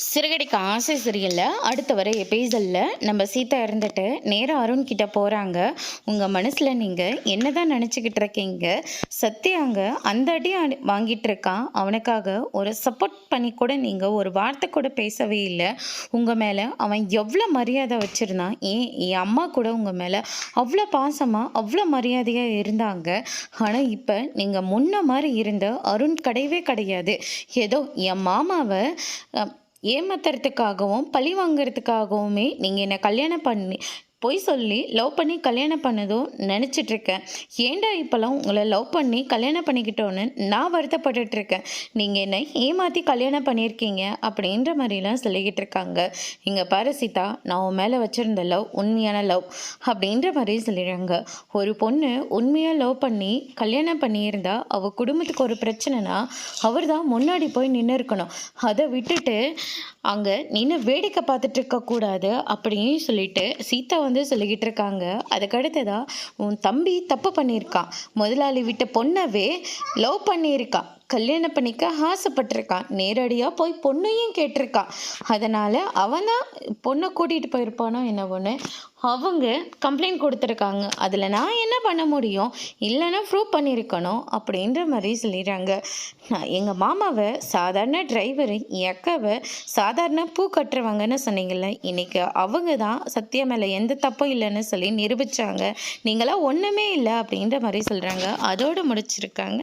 சிறகடிக்க ஆசை சீரியலில் அடுத்த வர எபிசோடில் நம்ம சீதா இருந்துட்டு நேராக அருண் கிட்ட போகிறாங்க. உங்கள் மனசில் நீங்கள் என்ன தான் நினச்சிக்கிட்டு இருக்கீங்க? சத்யாங்க அந்த அடி வாங்கிட்டு இருக்கான். அவனுக்காக ஒரு சப்போர்ட் பண்ணி கூட நீங்கள் ஒரு வார்த்தை கூட பேசவே இல்லை. உங்கள் மேலே அவன் எவ்வளோ மரியாதை வச்சுருந்தான். என் அம்மா கூட உங்கள் மேலே அவ்வளோ பாசமாக அவ்வளோ மரியாதையாக இருந்தாங்க. ஆனால் இப்போ நீங்கள் முன்ன மாதிரி இருந்த அருண் கிடையவே கிடையாது. ஏதோ என் மாமாவை ஏமாத்துறதுக்காகவும் பழி வாங்கிறதுக்காகவுமே நீங்கள் என்னை கல்யாணம் பண்ணி பொய் சொல்லி லவ் பண்ணி கல்யாணம் பண்ணதும் நினச்சிட்ருக்கேன். ஏண்டா இப்போல்லாம் உங்களை லவ் பண்ணி கல்யாணம் பண்ணிக்கிட்டோன்னு நான் வருத்தப்பட்டுட்ருக்கேன். நீங்கள் என்னை ஏமாற்றி கல்யாணம் பண்ணியிருக்கீங்க அப்படின்ற மாதிரிலாம் சொல்லிக்கிட்டு இருக்காங்க. இங்கே பாரு சீதா, நான் உன் மேலே வச்சுருந்த லவ் உண்மையான லவ் அப்படின்ற மாதிரி சொல்லிடுறாங்க. ஒரு பொண்ணு உண்மையாக லவ் பண்ணி கல்யாணம் பண்ணியிருந்தா அவள் குடும்பத்துக்கு ஒரு பிரச்சனைனா அவர் தான் முன்னாடி போய் நின்று இருக்கணும். அதை விட்டுட்டு அங்கே நின்று வேடிக்கை பார்த்துட்டு இருக்கக்கூடாது அப்படின்னு சொல்லிட்டு சீதா சொல்லிக்கிட்டு இருக்காங்க. அதுக்கடுத்ததான் உன் தம்பி தப்பு பண்ணியிருக்கான். முதலாளி விட்ட பொண்ணவே லவ் பண்ணியிருக்கான். கல்யாணம் பண்ணிக்க ஆசைப்பட்டிருக்கான். நேரடியாக போய் பொண்ணையும் கேட்டிருக்கான். அதனால் அவன் தான் பொண்ணை கூட்டிகிட்டு போயிருப்பானோ என்ன ஒன்று அவங்க கம்ப்ளைண்ட் கொடுத்துருக்காங்க. அதில் நான் என்ன பண்ண முடியும்? இல்லைன்னா ப்ரூவ் பண்ணியிருக்கணும் அப்படின்ற மாதிரி சொல்லிடுறாங்க. நான் எங்கள் மாமாவை சாதாரண டிரைவரு, என் அக்காவை சாதாரண பூ கட்டுறவங்கன்னு சொன்னீங்கல்ல, இன்றைக்கி அவங்க தான் சத்யா மேலே எந்த தப்பும் இல்லைன்னு சொல்லி நிரூபித்தாங்க. நீங்களாம் ஒன்றுமே இல்லை அப்படின்ற மாதிரி சொல்கிறாங்க. அதோடு முடிச்சிருக்காங்க.